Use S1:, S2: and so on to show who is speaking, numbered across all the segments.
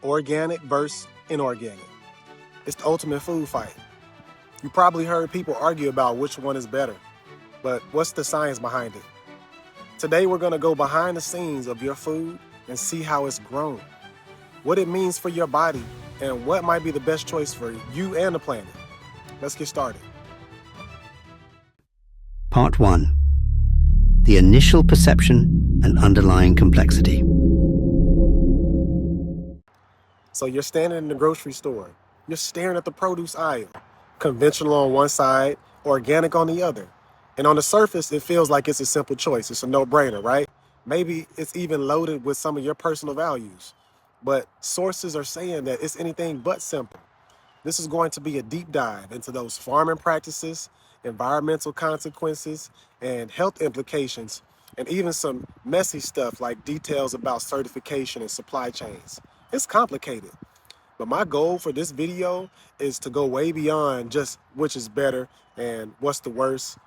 S1: Organic versus inorganic. It's the ultimate food fight. You probably heard people argue about which one is better, but what's the science behind it? Today we're gonna go behind the scenes of your food and see how it's grown, what it means for your body, and what might be the best choice for you and the planet. Let's get started.
S2: Part 1. The initial perception and underlying complexity.
S1: So you're standing in the grocery store. You're staring at the produce aisle. Conventional on one side, organic on the other. And on the surface, it feels like it's a simple choice. It's a no-brainer, right? Maybe it's even loaded with some of your personal values. But sources are saying that it's anything but simple. This is going to be a deep dive into those farming practices, environmental consequences, and health implications, and even some messy stuff like details about certification and supply chains. It's complicated, but my goal for this video is to go way beyond just which is better and what's the worst.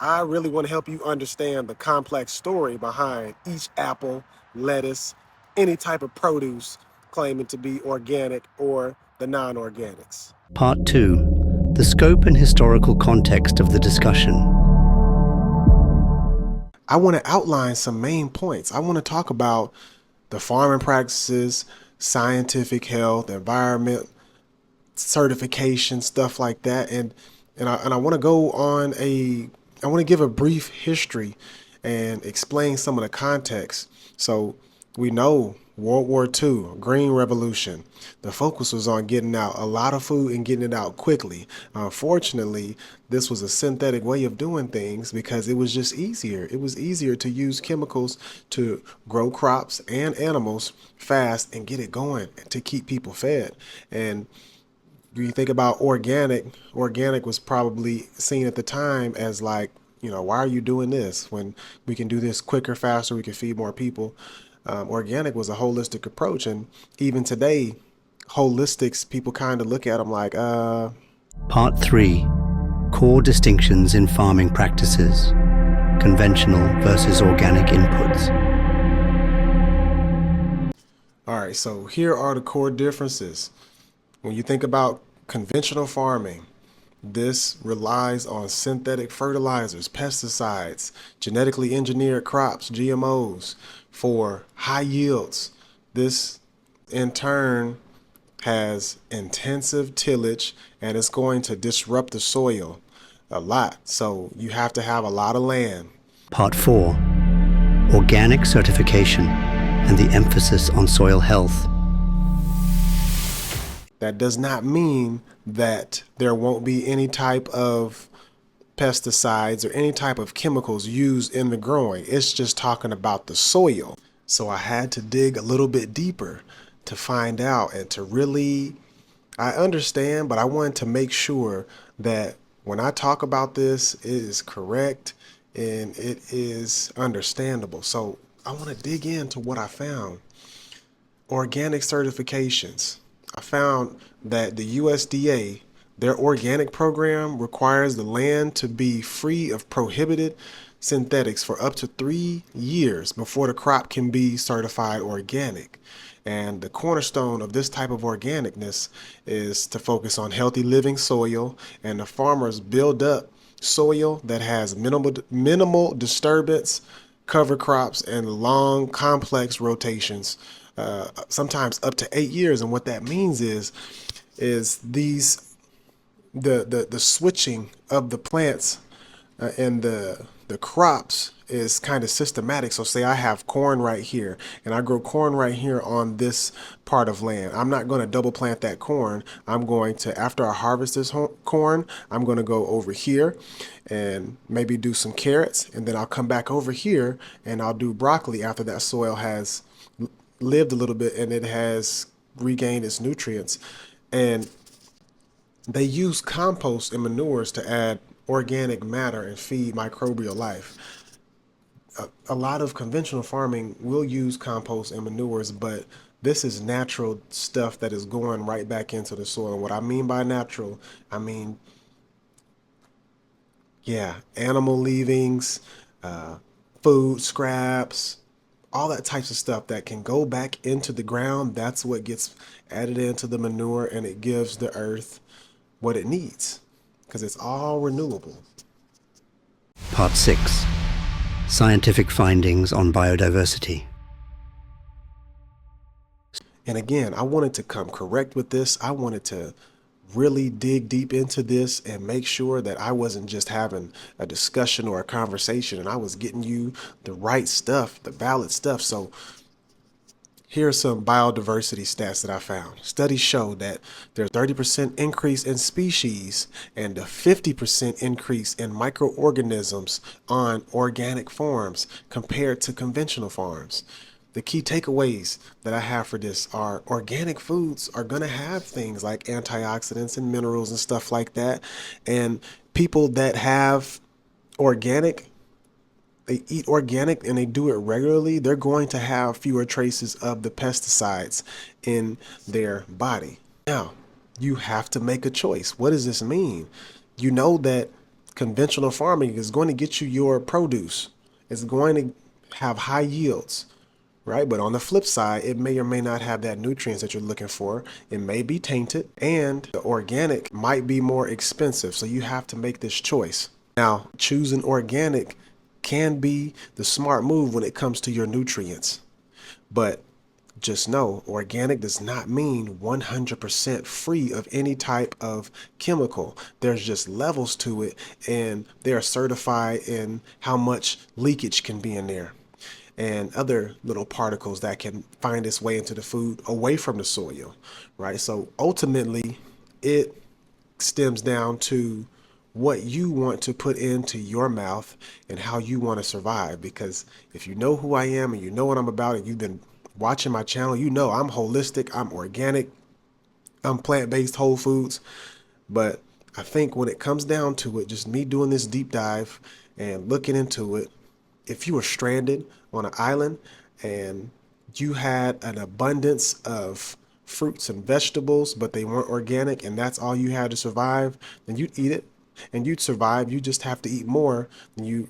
S1: I really want to help you understand the complex story behind each apple, lettuce, any type of produce claiming to be organic or the non-organics.
S2: Part 2. The scope and historical context of the discussion.
S1: I want to outline some main points. I want to talk about the farming practices, scientific health, environment, certification, stuff like that. And I want to go on I want to give a brief history and explain some of the context. So we know World War II, Green Revolution, the focus was on getting out a lot of food and getting it out quickly. Unfortunately, this was a synthetic way of doing things because it was just easier. It was easier to use chemicals to grow crops and animals fast and get it going to keep people fed. And when you think about organic was probably seen at the time as like, why are you doing this when we can do this quicker, faster, we can feed more people? Organic was a holistic approach, and even today, holistics, people kind of look at them like,
S2: Part 3. Core distinctions in farming practices. Conventional versus organic inputs.
S1: All right, so here are the core differences. When you think about conventional farming, this relies on synthetic fertilizers, pesticides, genetically engineered crops, GMOs, for high yields. This, in turn, has intensive tillage and it's going to disrupt the soil a lot. So you have to have a lot of land.
S2: Part 4. Organic certification and the emphasis on soil health.
S1: That does not mean that there won't be any type of pesticides or any type of chemicals used in the growing. It's just talking about the soil. So I had to dig a little bit deeper to find out and to really, I understand, but I wanted to make sure that when I talk about this, it is correct and it is understandable. So I want to dig into what I found. Organic certifications. I found that the USDA, their organic program requires the land to be free of prohibited synthetics for up to 3 years before the crop can be certified organic. And the cornerstone of this type of organicness is to focus on healthy living soil, and the farmers build up soil that has minimal disturbance, cover crops, and long complex rotations, sometimes up to 8 years. And what that means is the switching of the plants and the crops is kind of systematic. So say I have corn right here and I grow corn right here on this part of land. I'm not going to double plant that corn. I'm going to, after I harvest this corn, I'm going to go over here and maybe do some carrots, and then I'll come back over here and I'll do broccoli after that soil has lived a little bit and it has regained its nutrients. And they use compost and manures to add organic matter and feed microbial life. A lot of conventional farming will use compost and manures, but this is natural stuff that is going right back into the soil. And what I mean by natural, I mean, animal leavings, food scraps, all that types of stuff that can go back into the ground. That's what gets added into the manure, and it gives the earth what it needs because it's all renewable.
S2: Part 6. Scientific findings on biodiversity.
S1: And again, I wanted to come correct with this. I wanted to really dig deep into this and make sure that I wasn't just having a discussion or a conversation, and I was getting you the right stuff, the valid stuff. So here are some biodiversity stats that I found. Studies show that there's a 30% increase in species and a 50% increase in microorganisms on organic farms compared to conventional farms. The key takeaways that I have for this are organic foods are going to have things like antioxidants and minerals and stuff like that. And people that have organic, they eat organic and they do it regularly, they're going to have fewer traces of the pesticides in their body. Now, you have to make a choice. What does this mean? You know that conventional farming is going to get you your produce. It's going to have high yields, right? But on the flip side, it may or may not have that nutrients that you're looking for. It may be tainted, and the organic might be more expensive. So you have to make this choice. Now, choosing organic can be the smart move when it comes to your nutrients. But just know, organic does not mean 100% free of any type of chemical. There's just levels to it, and they are certified in how much leakage can be in there and other little particles that can find its way into the food away from the soil, right? So ultimately, it stems down to what you want to put into your mouth and how you want to survive. Because if you know who I am and you know what I'm about and you've been watching my channel, you know I'm holistic, I'm organic, I'm plant-based whole foods. But I think when it comes down to it, just me doing this deep dive and looking into it, if you were stranded on an island and you had an abundance of fruits and vegetables, but they weren't organic, and that's all you had to survive, then you'd eat it and you'd survive. You just have to eat more than you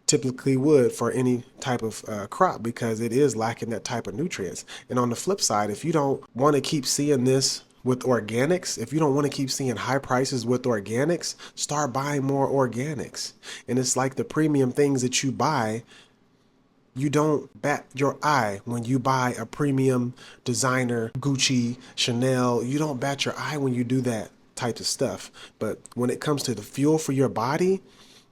S1: typically would for any type of crop because it is lacking that type of nutrients. And on the flip side, if you don't want to keep seeing this with organics, if you don't want to keep seeing high prices with organics, start buying more organics. And it's like the premium things that you buy, you don't bat your eye when you buy a premium designer, Gucci, Chanel. You don't bat your eye when you do that type of stuff. But when it comes to the fuel for your body,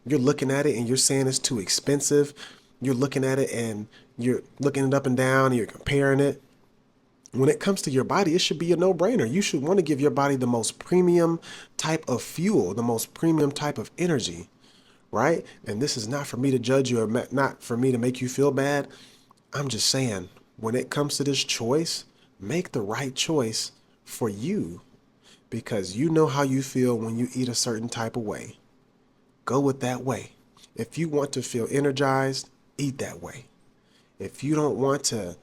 S1: you're looking at it and you're saying it's too expensive. You're looking at it and you're looking it up and down and you're comparing it. When it comes to your body, it should be a no-brainer. You should want to give your body the most premium type of fuel, the most premium type of energy, right? And this is not for me to judge you or not for me to make you feel bad. I'm just saying, when it comes to this choice, make the right choice for you because you know how you feel when you eat a certain type of way. Go with that way. If you want to feel energized, eat that way. If you don't want to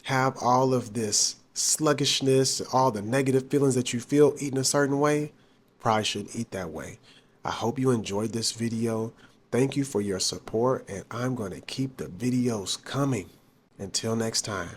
S1: have all of this sluggishness, all the negative feelings that you feel eating a certain way, probably shouldn't eat that way. I hope you enjoyed this video. Thank you for your support, and I'm going to keep the videos coming. Until next time.